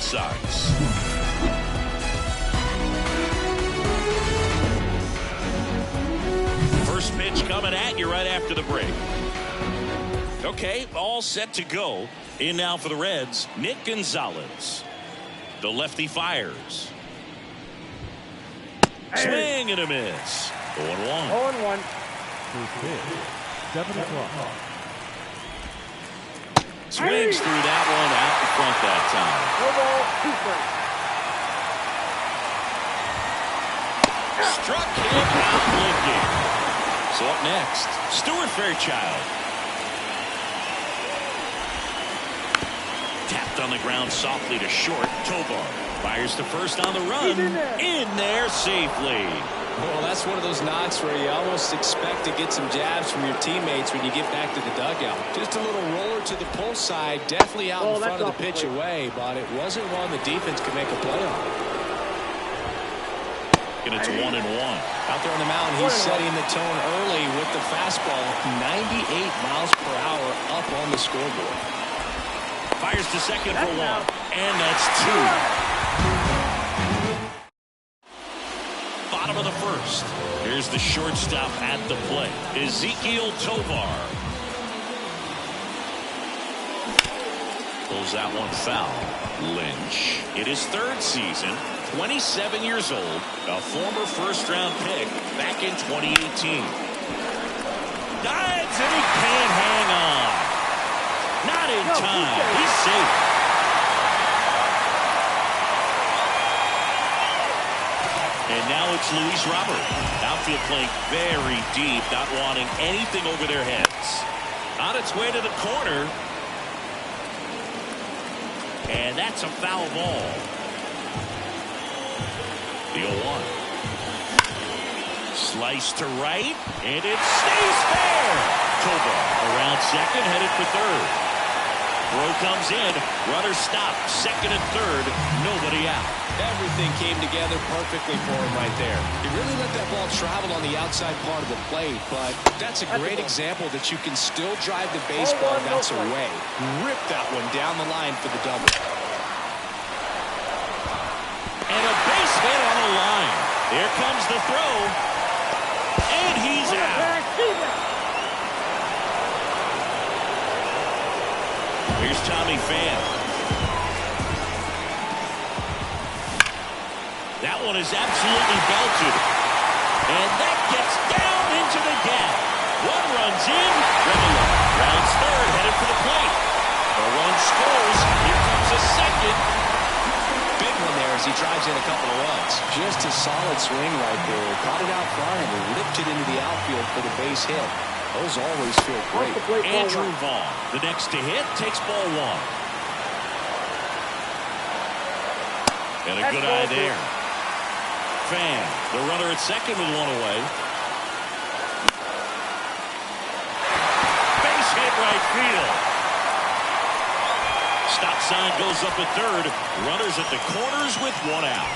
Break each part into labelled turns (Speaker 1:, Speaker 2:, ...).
Speaker 1: Red Sox. First pitch coming at you right after the break. Okay, all set to go. In now for the Reds, Nick Gonzalez. The lefty fires. Swing and a miss. 0-1.
Speaker 2: 0-1.
Speaker 3: First pitch, 7 o'clock.
Speaker 1: Swings through that one out in front that time. Struck him out looking. So up next, Stuart Fairchild. Tapped on the ground softly to short. Tovar fires to first on the run. In there safely.
Speaker 4: Well, that's one of those knocks where you almost expect to get some jabs from your teammates when you get back to the dugout. Just a little roller to the pull side, definitely out in front of the pitch away, but it wasn't one the defense could make a play on.
Speaker 1: And it's 1-1.
Speaker 4: Out there on the mound, he's setting the tone early with the fastball, 98 miles per hour up on the scoreboard.
Speaker 1: Fires to second for one, and that's two. Bottom of the first. Here's the shortstop at the plate, Ezequiel Tovar. Pulls that one foul. Lynch, in his third season, 27 years old, a former first-round pick back in 2018. Dives and he can't hang on. Not in time. He's safe. And now it's Luis Robert. Outfield playing very deep, not wanting anything over their heads. On its way to the corner. And that's a foul ball. The 0-1. Slice to right, and it stays fair. Tovar around second, headed for third. Throw comes in, runner stopped, second and third, nobody out.
Speaker 4: Everything came together perfectly for him right there. He really let that ball travel on the outside part of the plate, but that's a great example that you can still drive the baseball bounce away. Rip that one down the line for the double.
Speaker 1: And a base hit on the line. Here comes the throw. And he's out. Here's Tommy Pham. That one is absolutely belted. And that gets down into the gap. One runs in. Rounds third, headed for the plate. The run scores. Here comes a second.
Speaker 4: Big one there as he drives in a couple of runs. Just a solid swing right there. Caught it out front and ripped it into the outfield for the base hit. Those always feel great.
Speaker 1: Andrew Vaughn, the next to hit, takes ball one. And a good eye there. Pham, the runner at second with one away. Base hit right field. Stop sign goes up at third. Runners at the corners with one out.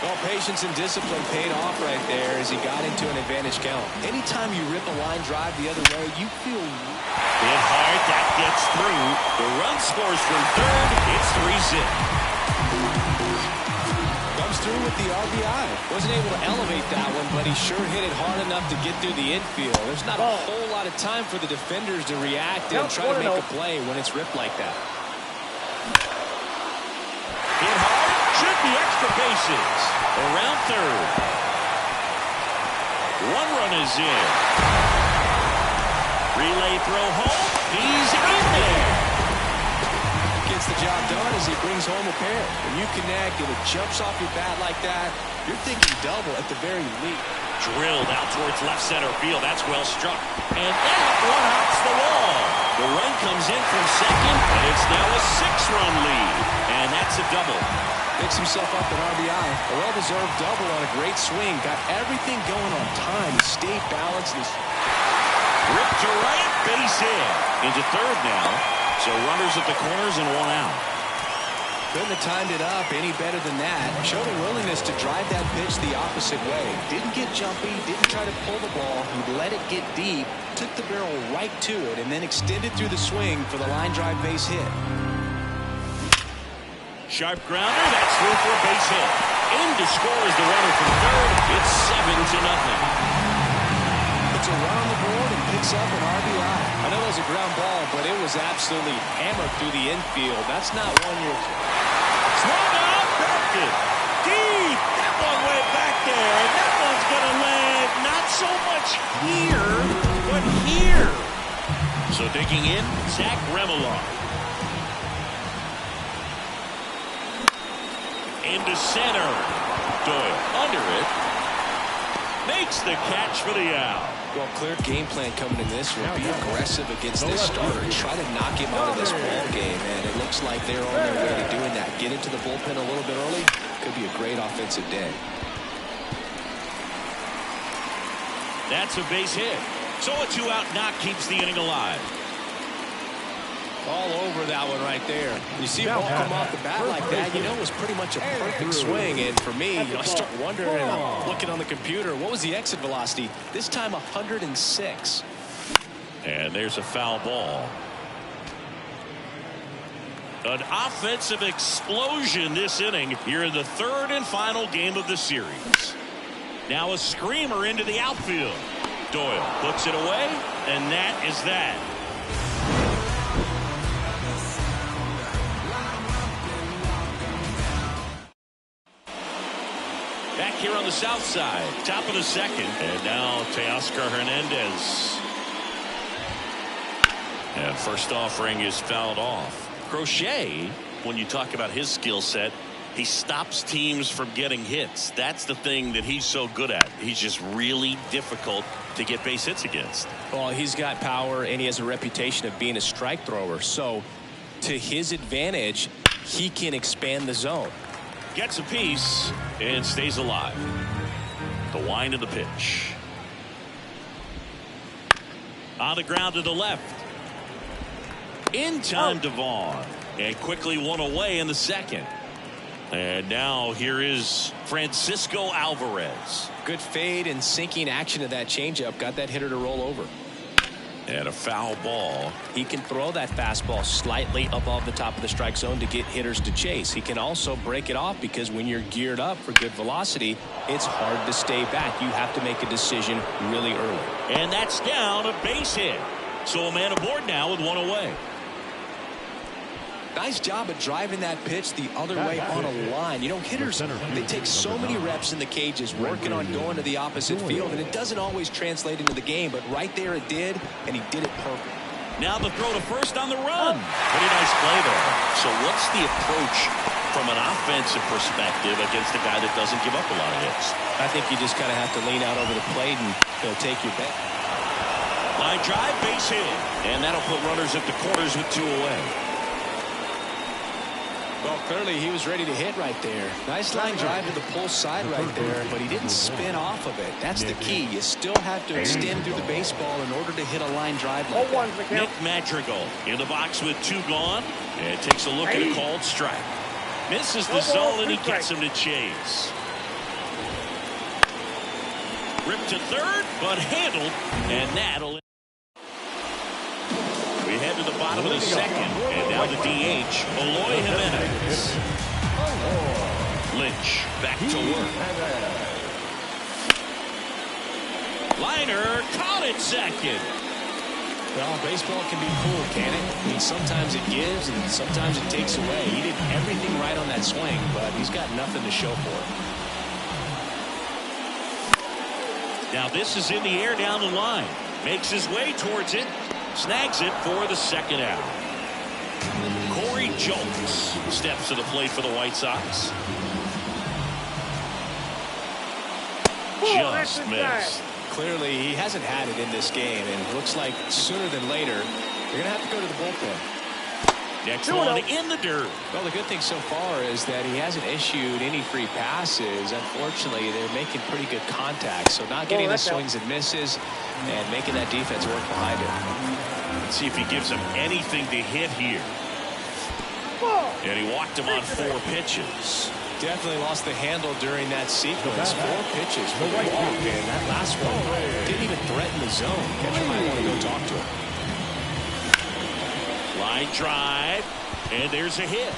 Speaker 4: Well, patience and discipline paid off right there as he got into an advantage count. Anytime you rip a line drive the other way, you feel
Speaker 1: hit hard. That gets through. The run scores from third. It's 3-zip.
Speaker 4: Comes through with the RBI. Wasn't able to elevate that one, but he sure hit it hard enough to get through the infield. There's not a whole lot of time for the defenders to react and try to make a play when it's ripped like that.
Speaker 1: Hit hard. Should be extra bases. Around third. One run is in. Relay throw home. He's in there.
Speaker 4: Gets the job done as he brings home a pair. When you connect and it jumps off your bat like that, you're thinking double at the very least.
Speaker 1: Drilled out towards left center field. That's well struck. And that one hops the wall. The run comes in from second, and it's now a 6-run lead. And that's a double.
Speaker 4: Picks himself up an RBI. A well-deserved double on a great swing. Got everything going on time. He stayed balanced.
Speaker 1: Ripped to right, base hit. Into third now. So runners at the corners and one out.
Speaker 4: Couldn't have timed it up any better than that. Showed a willingness to drive that pitch the opposite way. Didn't get jumpy. Didn't try to pull the ball. He let it get deep. Took the barrel right to it and then extended through the swing for the line drive base hit.
Speaker 1: sharp grounder. That's through for a base hit. In to score is the runner from third. It's 7-0.
Speaker 4: It's a run on the board and picks up an RBI. I know it was a ground ball, but it was absolutely hammered through the infield. That's not one you're...
Speaker 1: Swung out, drafted. Deep. That one way back there. And that one's going to land not so much here, but here. So digging in, Zach Remillard. Into center. Doyle under it. Makes the catch for the out.
Speaker 4: Well, clear game plan coming in this will be aggressive against this starter. Try to knock him out of this ball game, and it looks like they're on their way to doing that. Get into the bullpen a little bit early. Could be a great offensive day.
Speaker 1: That's a base hit. So a 2-out knock keeps the inning alive.
Speaker 4: All over that one right there. You see a ball come off the bat like that, you know it was pretty much a perfect swing. And for me, I start wondering, I'm looking on the computer, what was the exit velocity? This time 106.
Speaker 1: And there's a foul ball. An offensive explosion this inning here in the third and final game of the series. Now a screamer into the outfield. Doyle puts it away, and that is that. Back here on the south side, top of the second, and now Teoscar Hernandez. And first offering is fouled off. Crochet, when you talk about his skill set, he stops teams from getting hits. That's the thing that he's so good at. He's just really difficult to get base hits against.
Speaker 4: Well, he's got power, and he has a reputation of being a strike thrower. So, to his advantage, he can expand the zone.
Speaker 1: Gets a piece and stays alive. The wind of the pitch. On the ground to the left. In time to Vaughn. And quickly one away in the second. And now here is Francisco Alvarez.
Speaker 4: Good fade and sinking action of that changeup. Got that hitter to roll over.
Speaker 1: And a foul ball.
Speaker 4: He can throw that fastball slightly above the top of the strike zone to get hitters to chase. He can also break it off because when you're geared up for good velocity, it's hard to stay back. You have to make a decision really early.
Speaker 1: And that's down, a base hit. So a man aboard now with one away.
Speaker 4: Nice job of driving that pitch the other way on a line. You know, hitters, they take so many reps in the cages working on going to the opposite field, and it doesn't always translate into the game, but right there it did, and he did it perfect.
Speaker 1: Now the throw to first on the run. Pretty nice play there. So what's the approach from an offensive perspective against a guy that doesn't give up a lot of hits?
Speaker 4: I think you just kind of have to lean out over the plate and take your bet.
Speaker 1: Line drive, base hit. And that'll put runners at the corners with two away.
Speaker 4: Well, clearly he was ready to hit right there. Nice line drive to the pull side right there, but he didn't spin off of it. That's the key. You still have to extend through the baseball in order to hit a line drive like that.
Speaker 1: Nick Madrigal in the box with two gone, and takes a look at a called strike. Misses the zone, and he gets him to chase. Ripped to third, but handled, and that'll... We head to the bottom of the second, and now the DH, Eloy Jimenez. Lynch back to work. Liner caught it second.
Speaker 4: Well, baseball can be cool, can it? I mean, sometimes it gives, and sometimes it takes away. He did everything right on that swing, but he's got nothing to show for it.
Speaker 1: Now this is in the air down the line. Makes his way towards it. Snags it for the second out. Corey Julks steps to the plate for the White Sox. Just missed.
Speaker 4: Clearly, he hasn't had it in this game, and it looks like sooner than later, they're going to have to go to the bullpen.
Speaker 1: Next one in the dirt.
Speaker 4: Well, the good thing so far is that he hasn't issued any free passes. Unfortunately, they're making pretty good contact, so not getting the swings and misses and making that defense work behind him.
Speaker 1: Let's see if he gives him anything to hit here. And he walked him on 4 pitches.
Speaker 4: Definitely lost the handle during that sequence. 4 pitches for the walk, and that last one didn't even threaten the zone. Catcher might want to go talk to him.
Speaker 1: Line drive, and there's a hit.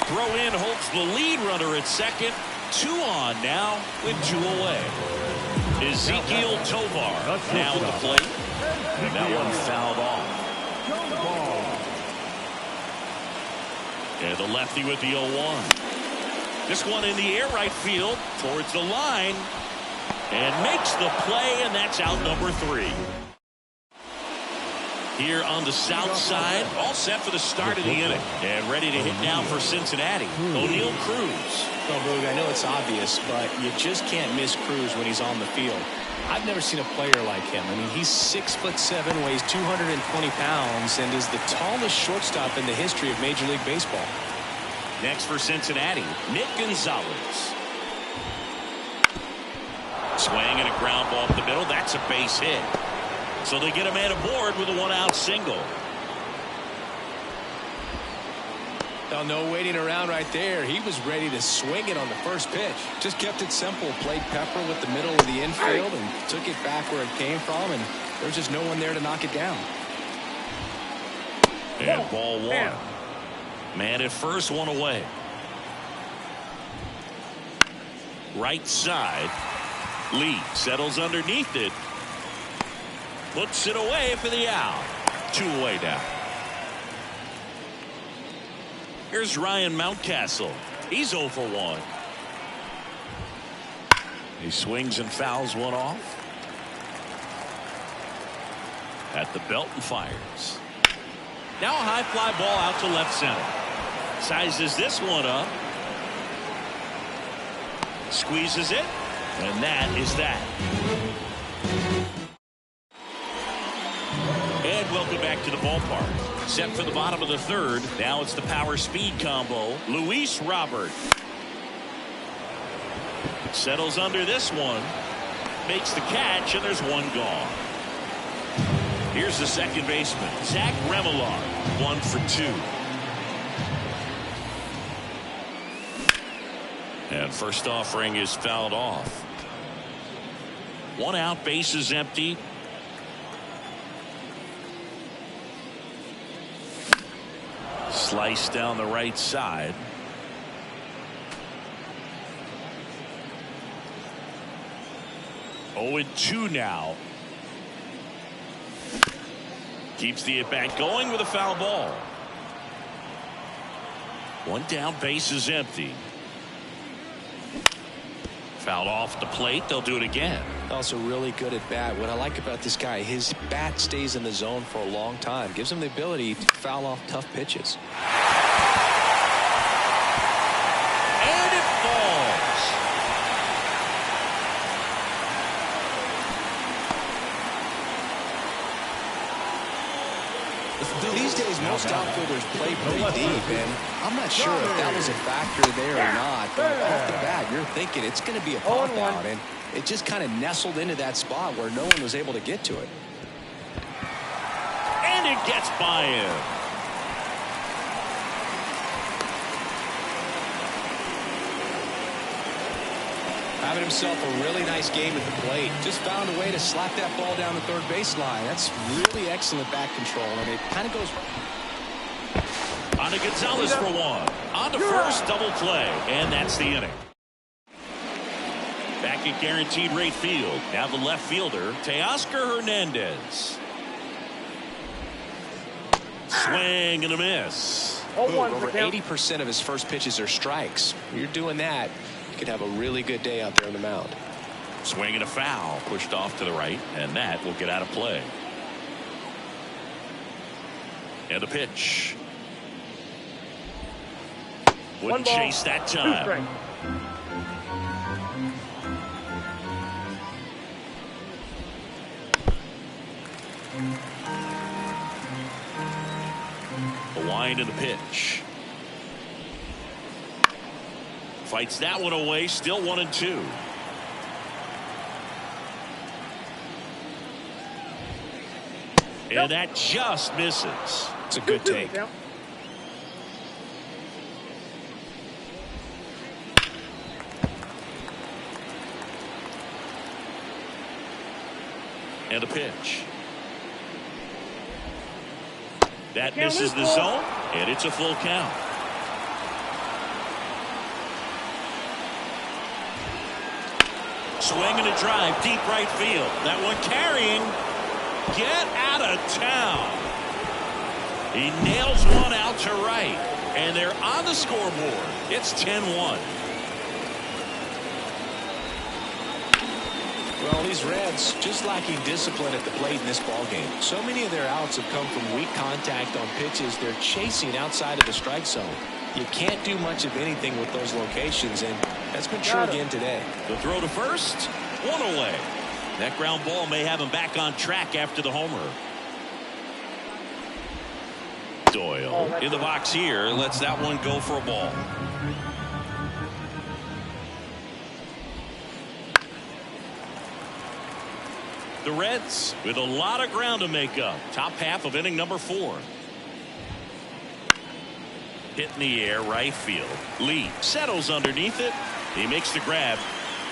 Speaker 1: throw in holds the lead runner at second. 2 on now with 2 away. Ezekiel Tovar now at the plate. And that one fouled off. And the lefty with the 0-1. This one in the air right field towards the line. And makes the play, and that's out number 3. Here on the south side, all set for the start of the inning. And ready to hit now for Cincinnati, O'Neal Cruz.
Speaker 4: Well, Boog, I know it's obvious, but you just can't miss Cruz when he's on the field. I've never seen a player like him. I mean, he's 6'7", weighs 220 pounds, and is the tallest shortstop in the history of Major League Baseball.
Speaker 1: Next for Cincinnati, Nick Gonzalez. Swing and a ground ball up the middle. That's a base hit. So they get a man aboard with a 1-out single.
Speaker 4: Now, no waiting around right there. He was ready to swing it on the first pitch. Just kept it simple. Played pepper with the middle of the infield and took it back where it came from. And there's just no one there to knock it down.
Speaker 1: And ball 1. Man at first, 1 away. Right side. Lee settles underneath it. Puts it away for the out. 2 away now. Here's Ryan Mountcastle. He's 0 for 1. He swings and fouls one off. At the belt and fires. Now a high fly ball out to left center. Sizes this one up. Squeezes it. And that is that. And welcome back to the ballpark. Set for the bottom of the 3rd. Now it's the power speed combo. Luis Robert settles under this one. Makes the catch, and there's 1 gone. Here's the second baseman, Zach Remillard. 1 for 2. And first offering is fouled off. 1 out, bases empty. Slice down the right side. Oh, and 2 now. Keeps the at-bat going with a foul ball. 1 down, bases empty. Fouled off the plate. They'll do it again.
Speaker 4: Also really good at bat. What I like about this guy, his bat stays in the zone for a long time. Gives him the ability to foul off tough pitches.
Speaker 1: And it falls.
Speaker 4: These days, most outfielders play pretty deep, and I'm not sure if that was a factor there or not. But off the bat, you're thinking it's going to be a pop out, and it just kind of nestled into that spot where no one was able to get to it.
Speaker 1: And it gets by him.
Speaker 4: Having himself a really nice game at the plate. Just found a way to slap that ball down the 3rd baseline. That's really excellent bat control, and it kind of goes.
Speaker 1: On to Gonzalez for 1. On to first, double play, and that's the inning. Back at guaranteed rate field. Now the left fielder, Teoscar Hernandez. Swing and a miss.
Speaker 4: Over 80% of his first pitches are strikes. You're doing that, you could have a really good day out there on the mound.
Speaker 1: Swing and a foul, pushed off to the right, and that will get out of play. And a pitch. Wouldn't chase that time. A wind and a pitch. Fights that one away, still 1-2. And that just misses.
Speaker 4: It's a good take.
Speaker 1: And a pitch. That misses the zone, and it's a full count. Swing and a drive, deep right field. That one carrying. Get out of town. He nails one out to right. And they're on the scoreboard. It's 10-1.
Speaker 4: Well, these Reds just lacking discipline at the plate in this ballgame. So many of their outs have come from weak contact on pitches they're chasing outside of the strike zone. You can't do much of anything with those locations, and that's been true again today.
Speaker 1: The throw to first, one away. That ground ball may have him back on track after the homer. Doyle in the box here, lets that one go for a ball. The Reds with a lot of ground to make up. Top half of inning number 4. Hit in the air, right field. Lee settles underneath it. He makes the grab.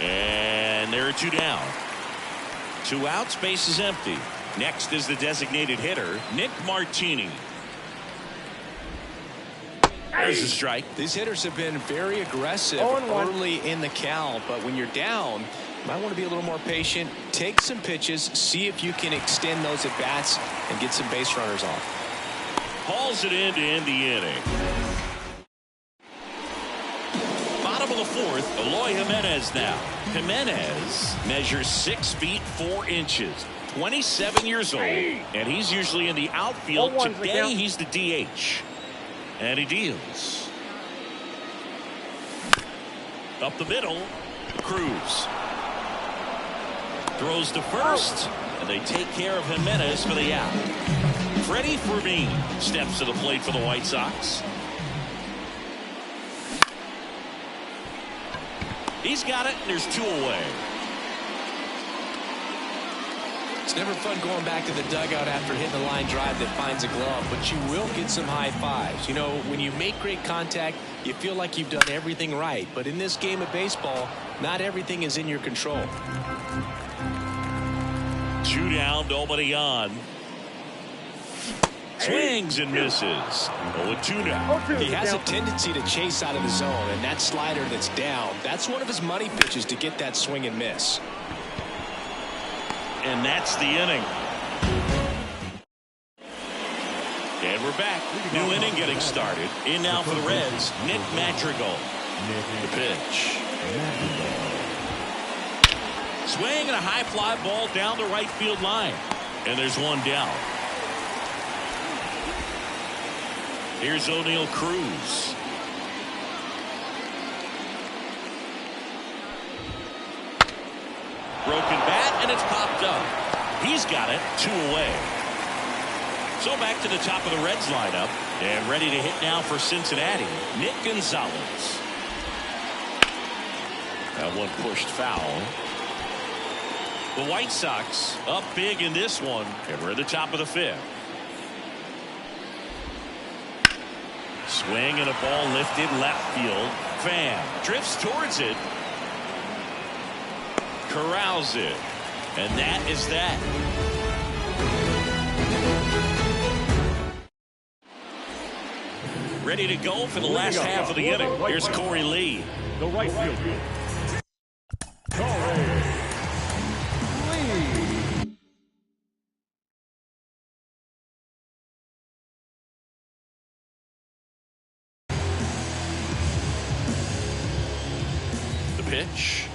Speaker 1: And there are 2 down. 2 outs, base is empty. Next is the designated hitter, Nick Martini. There's a strike.
Speaker 4: These hitters have been very aggressive early in the count, but when you're down, you might want to be a little more patient. Take some pitches, see if you can extend those at bats and get some base runners off.
Speaker 1: Hauls it in to end the inning. Bottom of the 4th, Eloy Jimenez now. Jimenez measures 6 feet 4 inches. 27 years old, and he's usually in the outfield. Today he's the DH. And he deals. Up the middle, Cruz. Throws to first, and they take care of Jimenez for the out. Freddie Fermin steps to the plate for the White Sox. He's got it, and there's 2 away.
Speaker 4: It's never fun going back to the dugout after hitting a line drive that finds a glove, but you will get some high fives. You know, when you make great contact, you feel like you've done everything right. But in this game of baseball, not everything is in your control.
Speaker 1: 2 down, nobody on. Swings and misses. 0-2 now.
Speaker 4: He has a tendency to chase out of the zone, and that slider that's down, that's one of his money pitches to get that swing and miss.
Speaker 1: And that's the inning. And we're back. New inning getting started. In now for the Reds, Nick Madrigal. The pitch. Swing and a high fly ball down the right field line. And there's 1 down. Here's O'Neal Cruz. Broken bat, and it's popped up. He's got it, 2 away. So back to the top of the Reds lineup, and ready to hit now for Cincinnati, Nick Gonzalez. That one pushed foul. The White Sox up big in this one, and we're at the top of the 5th. Swing and a ball lifted left field. Pham drifts towards it. Corrals it. And that is that. Ready to go for the last half of the inning. Here's Corey Lee.
Speaker 3: The right fielder, Corey Lee.
Speaker 1: The pitch.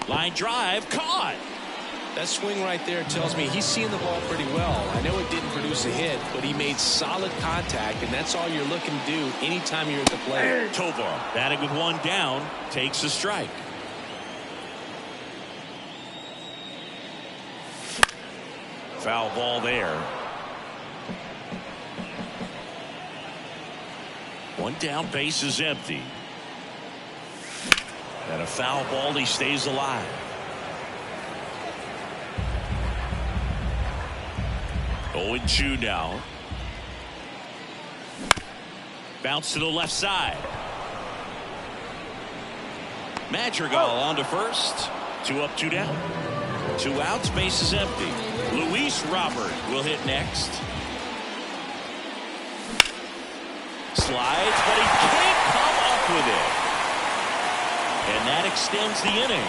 Speaker 1: Line drive, caught.
Speaker 4: That swing right there tells me he's seeing the ball pretty well. I know it didn't produce a hit, but he made solid contact, and that's all you're looking to do anytime you're at the plate.
Speaker 1: Tovar batting with 1 down, takes a strike. Foul ball there. 1 down, base is empty. And a foul ball, he stays alive. Oh, 0-2 now. Bounce to the left side. Madrigal on to first. 2 up, 2 down. 2 outs, base is empty. Luis Robert will hit next. Slides, but he can't come up with it. And that extends the inning.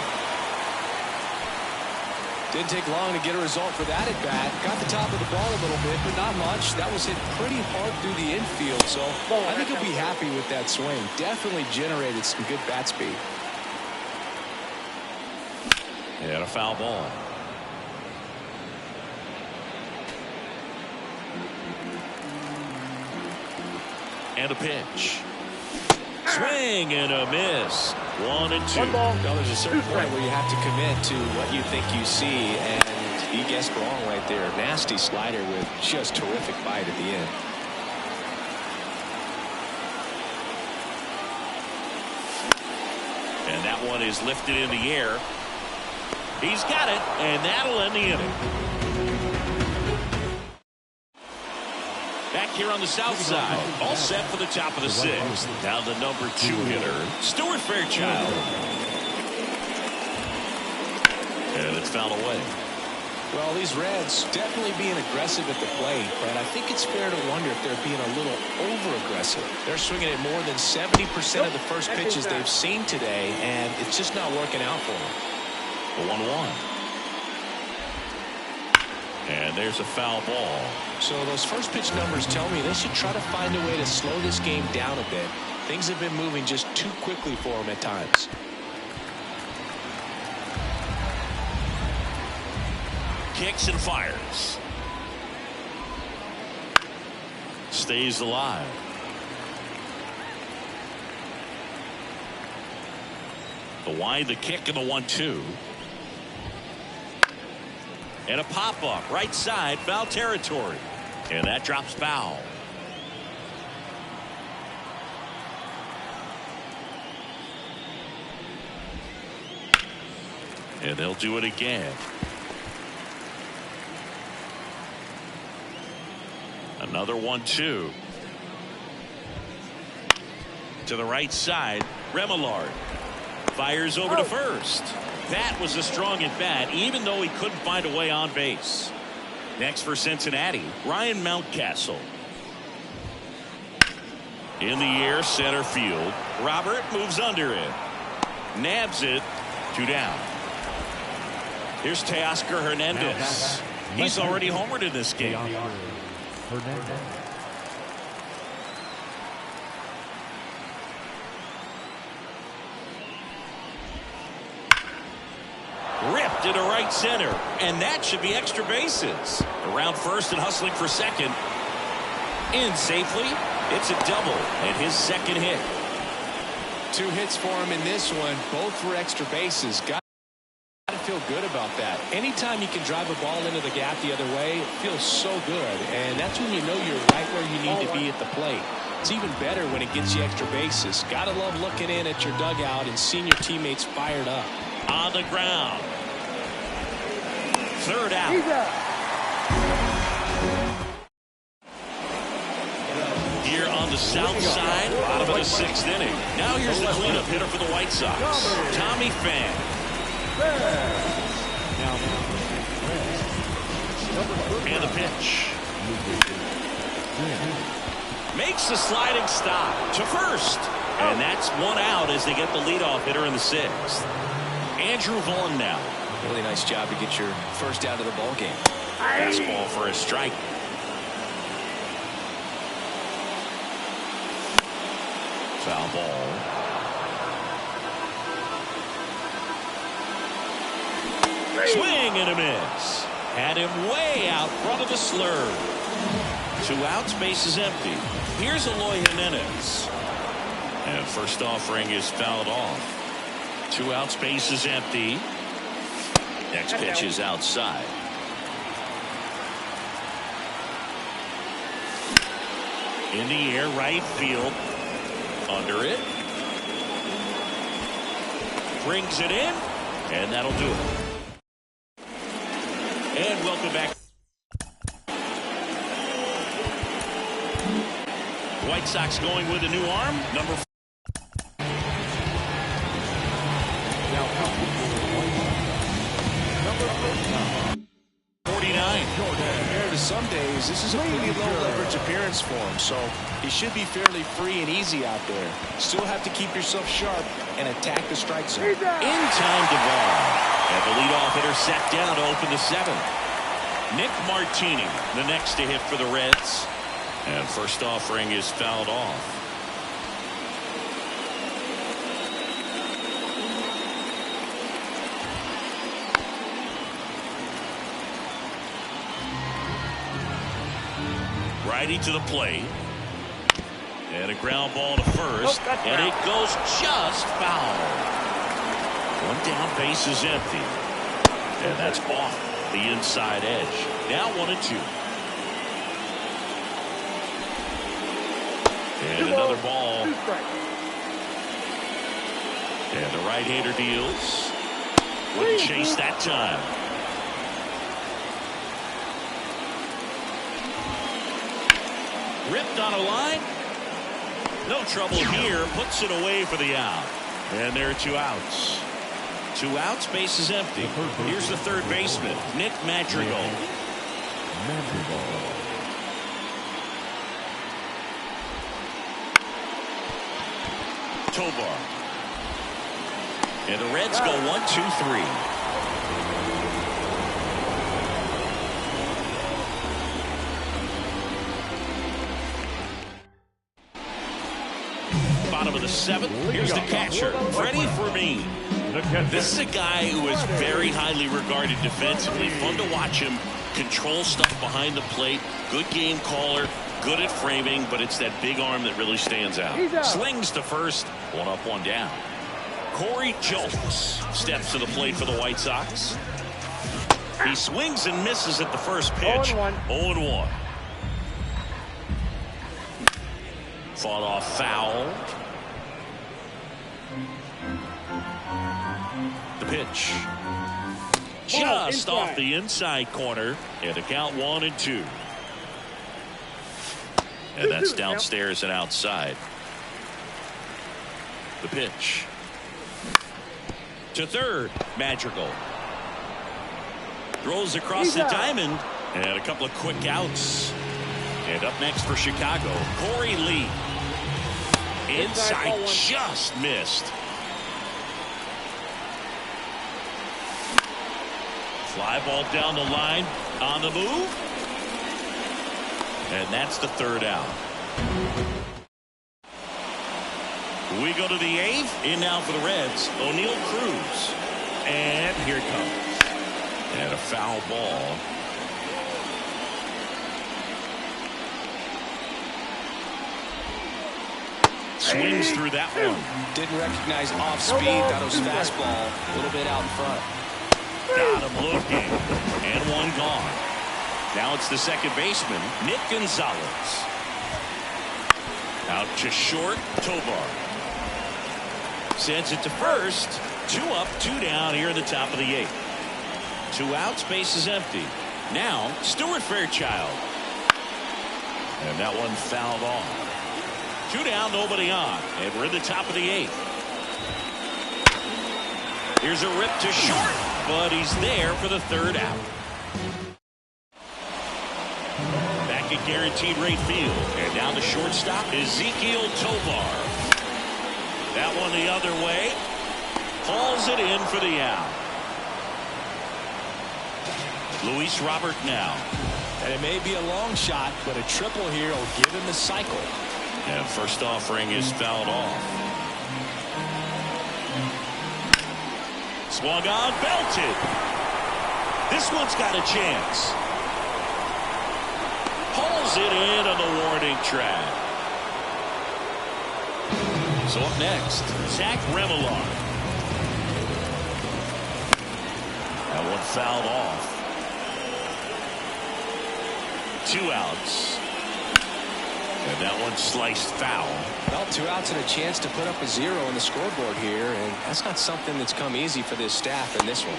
Speaker 4: Didn't take long to get a result for that at bat. Got the top of the ball a little bit, but not much. That was hit pretty hard through the infield, so I think he'll be happy with that swing. Definitely generated some good bat speed.
Speaker 1: And a foul ball. And a pitch. Swing and a miss. 1 and 2.
Speaker 4: Now there's a certain point where you have to commit to what you think you see, and he guessed wrong right there. Nasty slider with just terrific bite at the end.
Speaker 1: And that one is lifted in the air. He's got it, and that'll end the inning. Back here on the south side, all set for the top of the 6th. Down the number 2 hitter, Stuart Fairchild. And it's fouled away.
Speaker 4: Well, these Reds definitely being aggressive at the plate, but I think it's fair to wonder if they're being a little over-aggressive. They're swinging at more than 70% of the first pitches they've seen today, and it's just not working out for them.
Speaker 1: The 1-1. And there's a foul ball.
Speaker 4: So those first pitch numbers tell me they should try to find a way to slow this game down a bit. Things have been moving just too quickly for them at times.
Speaker 1: Kicks and fires. Stays alive. The wide, the kick, and the 1-2. And a pop-up, right side, foul territory. And that drops foul. And they'll do it again. Another 1-2. To the right side, Remillard fires over to first. That was a strong at bat, even though he couldn't find a way on base. Next for Cincinnati, Ryan Mountcastle. In the air, center field. Robert moves under it. Nabs it. 2 down. Here's Teoscar Hernandez. He's already homered in this game. Ripped into right center, and that should be extra bases. Around first and hustling for second. In safely. It's a double and his second hit.
Speaker 4: 2 hits for him in this one, both for extra bases. Got to feel good about that. Anytime you can drive a ball into the gap the other way, it feels so good, and that's when you know you're right where you need to be at the plate. It's even better when it gets you extra bases. Gotta love looking in at your dugout and seeing your teammates fired up.
Speaker 1: On the ground. 3rd out. Here on the south side, bottom of the 6th inning. Now here's the cleanup hitter for the White Sox, Tommy Pham. And the pitch. Makes the sliding stop to first. And that's 1 out as they get the leadoff hitter in the 6th. Andrew Vaughn now.
Speaker 4: Really nice job to get your first out of the ball game.
Speaker 1: Fastball for a strike. Foul ball. Swing and a miss. Had him way out front of the slur. 2 outs, base is empty. Here's Eloy Jimenez. And first offering is fouled off. 2 outs, base is empty. Next pitch is outside. In the air, right field. Under it. Brings it in. And that'll do it. And welcome back. White Sox going with a new arm. Number 4.
Speaker 4: some days, this is a pretty low leverage appearance for him, so he should be fairly free and easy out there. Still have to keep yourself sharp and attack the strike zone.
Speaker 1: In time to ball. And the leadoff hitter sat down to open the seventh. Nick Martini, the next to hit for the Reds. And first offering is fouled off. Righty to the plate. And a ground ball to first. And it goes just foul. One down, base is empty. And that's off the inside edge. Now 1-2. And another ball. And the right-hander deals. Wouldn't chase that time. Ripped on a line. No trouble here. Puts it away for the out. And there are 2 outs. 2 outs, base is empty. Here's the third baseman, Nick Madrigal. Tovar. And the Reds go 1-2-3. Bottom of the seventh. Here's the catcher, Freddie Fermin. This is a guy who is very highly regarded defensively. Fun to watch him control stuff behind the plate. Good game caller. Good at framing, but it's that big arm that really stands out. Slings to first. 1 up, 1 down. Corey Julks steps to the plate for the White Sox. He swings and misses at the first pitch. 0-1. Fought off foul. The pitch. Just off the inside corner. And the count 1-2. And that's downstairs and outside. The pitch. To third. Madrigal. Throws across the diamond. And a couple of quick outs. And up next for Chicago, Corey Lee. Inside just missed. Fly ball down the line. On the move. And that's the third out. We go to the 8th. In now for the Reds, O'Neal Cruz. And here it comes. And a foul ball. Swings through that one.
Speaker 4: Didn't recognize off speed. Thought it was fastball. A little bit out in front.
Speaker 1: Got him looking. And one gone. Now it's the second baseman, Nick Gonzalez. Out to short, Tovar. Sends it to first. 2 up, 2 down here in the top of the 8th. 2 outs, base is empty. Now, Stuart Fairchild. And that one fouled off. 2 down, nobody on. And we're in the top of the 8th. Here's a rip to short, but he's there for the third out. Back at guaranteed rate field. And down the shortstop, Ezequiel Tovar. That one the other way. Hauls it in for the out. Luis Robert now.
Speaker 4: And it may be a long shot, but a triple here will give him the cycle.
Speaker 1: And first offering is fouled off. Swung on, belted. This one's got a chance. Hauls it in on the warning track. So up next, Zach Remillard. That one fouled off. 2 outs. And that one sliced foul.
Speaker 4: Well, 2 outs and a chance to put up a 0 on the scoreboard here, and that's not something that's come easy for this staff in this one.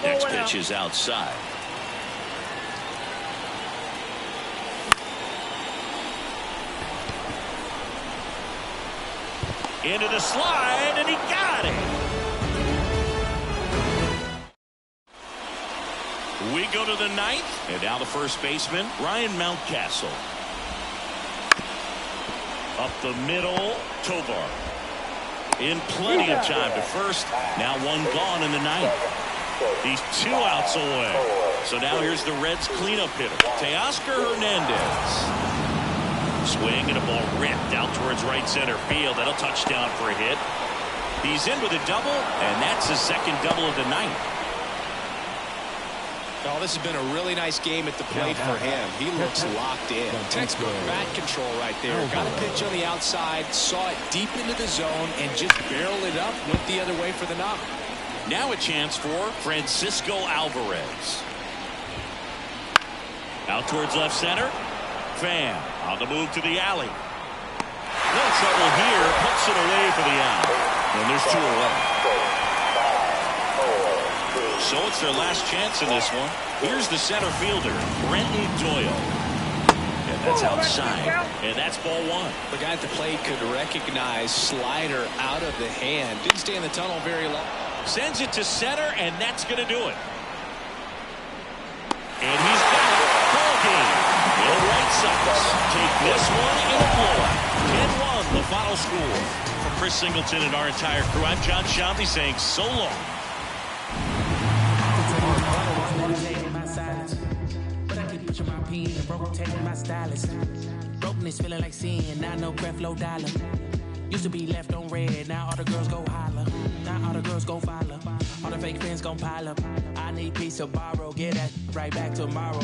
Speaker 1: Next pitch is outside. Into the slide, and he got it. We go to the ninth. And now the first baseman, Ryan Mountcastle. Up the middle, Tovar. In plenty of time to first. Now one gone in the ninth. He's 2 outs away. So now here's the Reds' cleanup hitter, Teoscar Hernandez. Swing and a ball ripped out towards right center field. That'll touchdown for a hit. He's in with a double, and that's his second double of the night.
Speaker 4: Oh, this has been a really nice game at the plate for him. He looks locked in. Textbook bat control right there. Got a pitch on the outside, saw it deep into the zone, and just barreled it up, went the other way for the knock.
Speaker 1: Now a chance for Francisco Alvarez. Out towards left center. Pham on the move to the alley. No trouble here. Puts it away for the out. And there's 2 away. So it's their last chance in this one. Here's the center fielder, Brenton Doyle. And that's outside. And that's ball 1.
Speaker 4: The guy at the plate could recognize slider out of the hand. Didn't stay in the tunnel very long.
Speaker 1: Sends it to center, and that's going to do it. And he's got it. Ball game. The White Sox take this one in a blowout. 10-1, the final score. From Chris Singleton and our entire crew, I'm John Shambi saying so long.
Speaker 2: But I keep pushing my pen and rotating my stylus. Brokenness feeling like sin, now no breath, low dollar. Used to be left on red, now all the girls go holler. Now all the girls go follow. All the fake fans gon' pile up. I need peace to borrow, get that right back tomorrow.